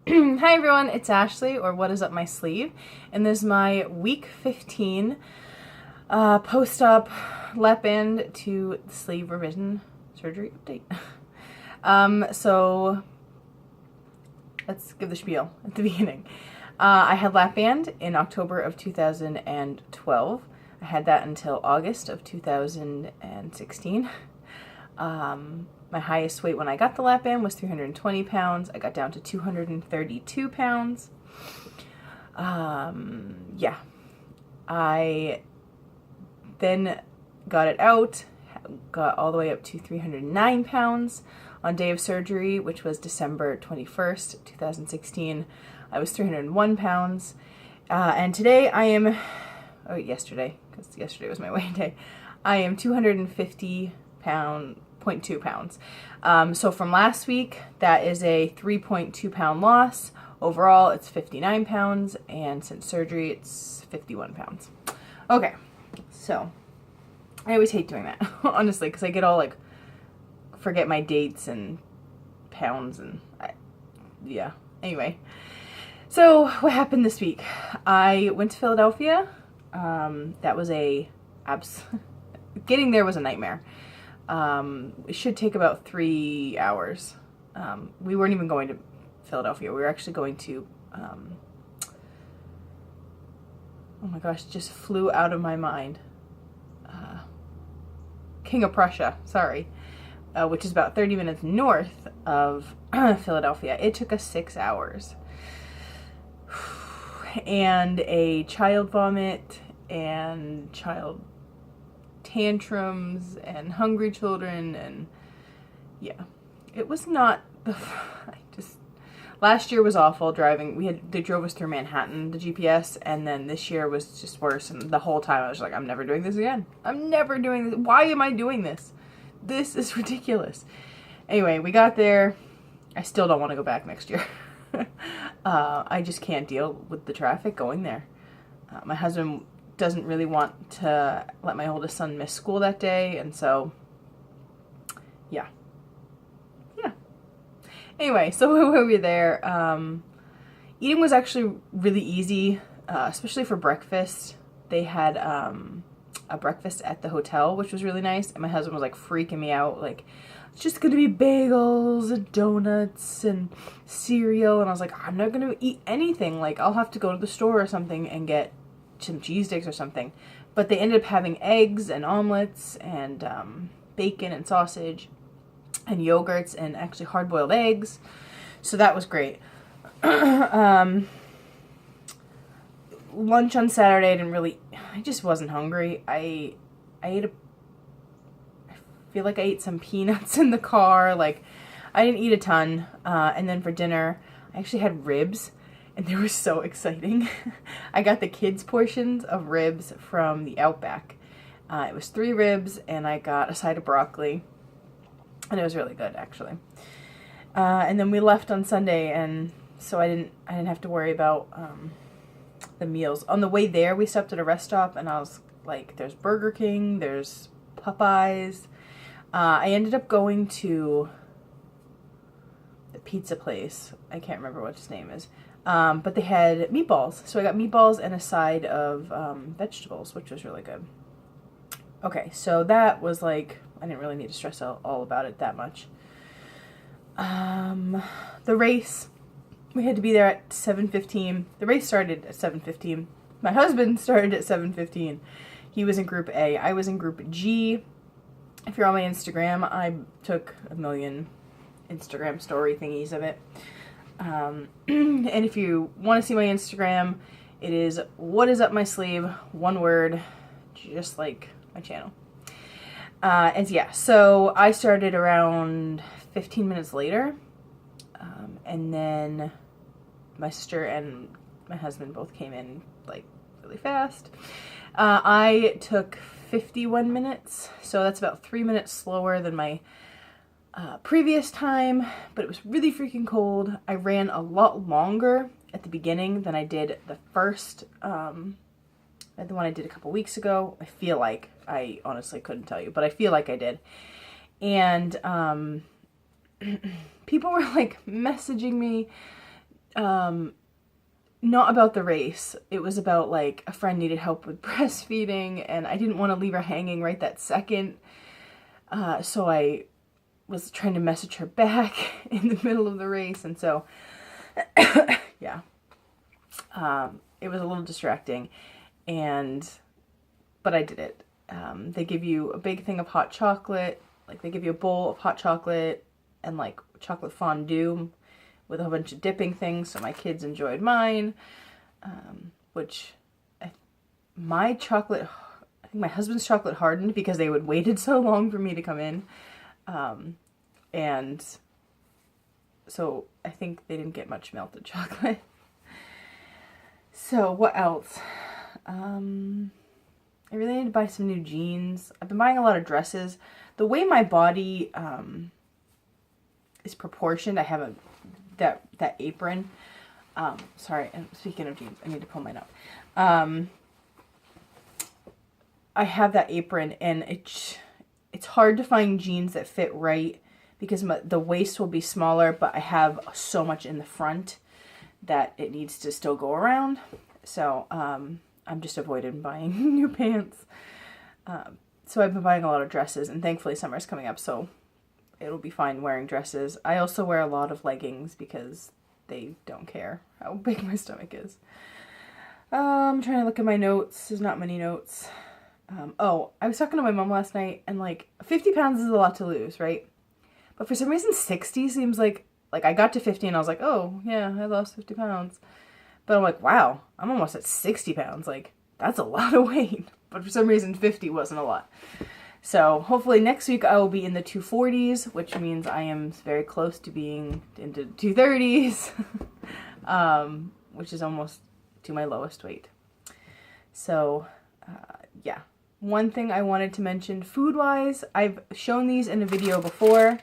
Hi everyone, it's Ashley, or What Is Up My Sleeve, and this is my week 15 post-op lap band to sleeve revision surgery update. So let's give the spiel at the beginning. I had lap band in October of 2012. I had that until August of 2016. My highest weight when I got the lap band was 320 pounds. I got down to 232 pounds. Yeah. I then got it out, got all the way up to 309 pounds on day of surgery, which was December 21st, 2016. I was 301 pounds. And today I am, yesterday, because yesterday was my weigh day, I am 250 pounds. 0.2 pounds. So from last week, that is a 3.2 pound loss. Overall, it's 59 pounds, and since surgery, it's 51 pounds. Okay, so I always hate doing that, honestly, because I get all like, forget my dates and pounds and yeah. Anyway, so what happened this week? I went to Philadelphia. That was getting there was a nightmare. It should take about 3 hours. We weren't even going to Philadelphia. We were actually going to, oh my gosh, just flew out of my mind. King of Prussia, sorry, which is about 30 minutes north of Philadelphia. It took us 6 hours. And a child vomit and child tantrums and hungry children, and yeah, it was not last year was awful driving. They drove us through Manhattan, the GPS, and then this year was just worse, and the whole time I was like, I'm never doing this again. I'm never doing this. Why am I doing this? This is ridiculous. Anyway, we got there. I still don't want to go back next year. I just can't deal with the traffic going there. My husband doesn't really want to let my oldest son miss school that day, and so yeah. Anyway, so when we were there, eating was actually really easy, especially for breakfast. They had a breakfast at the hotel, which was really nice, and my husband was like freaking me out, like, it's just gonna be bagels and donuts and cereal, and I was like, I'm not gonna eat anything, like, I'll have to go to the store or something and get some cheese sticks or something. But they ended up having eggs and omelets and bacon and sausage and yogurts and actually hard-boiled eggs, so that was great. Lunch on Saturday, I just wasn't hungry. I feel like I ate some peanuts in the car, like, I didn't eat a ton, and then for dinner, I actually had ribs, and they were so exciting. I got the kids' portions of ribs from the Outback. It was 3 ribs, and I got a side of broccoli, and it was really good, actually. And then we left on Sunday, and so I didn't have to worry about the meals. On the way there, we stopped at a rest stop, and I was like, there's Burger King, there's Popeyes. I ended up going to the pizza place. I can't remember what its name is. But they had meatballs. So I got meatballs and a side of vegetables, which was really good. Okay, so that was like, I didn't really need to stress out all about it that much. The race, we had to be there at 7:15. The race started at 7:15. My husband started at 7:15. He was in Group A. I was in Group G. If you're on my Instagram, I took a million Instagram story thingies of it. And if you want to see my Instagram, it is What Is Up My Sleeve, one word, just like my channel. And yeah, so I started around 15 minutes later, and then my sister and my husband both came in like really fast. I took 51 minutes, so that's about 3 minutes slower than my previous time, but it was really freaking cold. I ran a lot longer at the beginning than I did the first, the one I did a couple weeks ago. I feel like, I honestly couldn't tell you, but I feel like I did. And people were like messaging me Not about the race. It was about like a friend needed help with breastfeeding and I didn't want to leave her hanging right that second. So I was trying to message her back in the middle of the race. And so, yeah, it was a little distracting but I did it. They give you a big thing of hot chocolate. Like they give you a bowl of hot chocolate and like chocolate fondue with a whole bunch of dipping things, so my kids enjoyed mine, which my chocolate, I think my husband's chocolate hardened because they would waited so long for me to come in, and so I think they didn't get much melted chocolate. So what else? I really need to buy some new jeans. I've been buying a lot of dresses. The way my body is proportioned, I have that apron. Sorry, and speaking of jeans, I need to pull mine up. I have that apron, and it's hard to find jeans that fit right because the waist will be smaller, but I have so much in the front that it needs to still go around. So I'm just avoiding buying new pants. So I've been buying a lot of dresses, and thankfully summer's coming up, so it'll be fine wearing dresses. I also wear a lot of leggings because they don't care how big my stomach is. I'm trying to look at my notes. There's not many notes. Oh, I was talking to my mom last night, and like 50 pounds is a lot to lose, right? But for some reason 60 seems like I got to 50 and I was like, oh yeah, I lost 50 pounds. But I'm like, wow, I'm almost at 60 pounds. Like, that's a lot of weight. But for some reason 50 wasn't a lot. So hopefully next week I will be in the 240s, which means I am very close to being into 230s, which is almost to my lowest weight. So yeah, one thing I wanted to mention food-wise, I've shown these in a video before.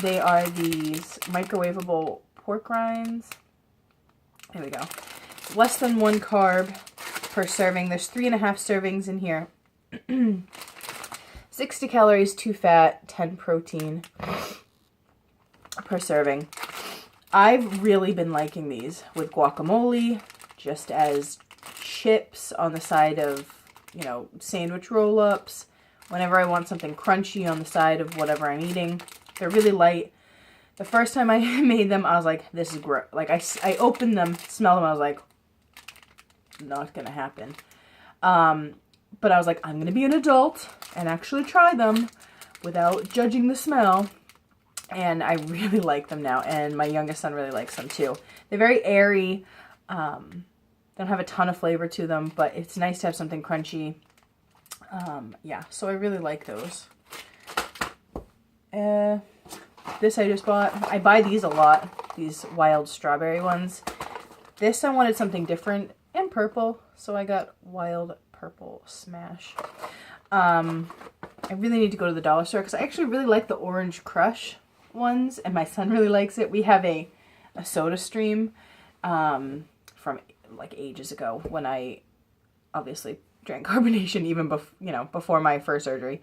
They are these microwavable pork rinds. There we go. Less than 1 carb per serving. There's 3.5 servings in here. 60 calories, 2 fat, 10 protein per serving. I've really been liking these with guacamole, just as chips on the side of, you know, sandwich roll-ups. Whenever I want something crunchy on the side of whatever I'm eating. They're really light. The first time I made them, I was like, this is gross. Like, I opened them, smelled them, I was like, not gonna happen. But I was like, I'm going to be an adult and actually try them without judging the smell. And I really like them now. And my youngest son really likes them too. They're very airy. Don't have a ton of flavor to them, but it's nice to have something crunchy. Yeah, so I really like those. This I just bought. I buy these a lot. These wild strawberry ones. This I wanted something different and purple. So I got wild purple smash. I really need to go to the dollar store because I actually really like the orange crush ones and my son really likes it. We have a soda stream from like ages ago when I obviously drank carbonation even before my first surgery.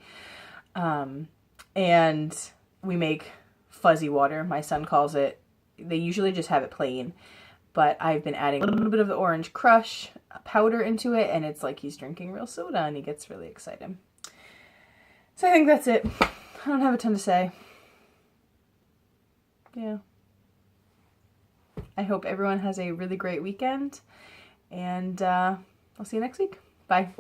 And we make fuzzy water, my son calls it. They usually just have it plain, but I've been adding a little bit of the orange crush powder into it, and it's like he's drinking real soda, and he gets really excited. So I think that's it. I don't have a ton to say. Yeah. I hope everyone has a really great weekend, and I'll see you next week. Bye.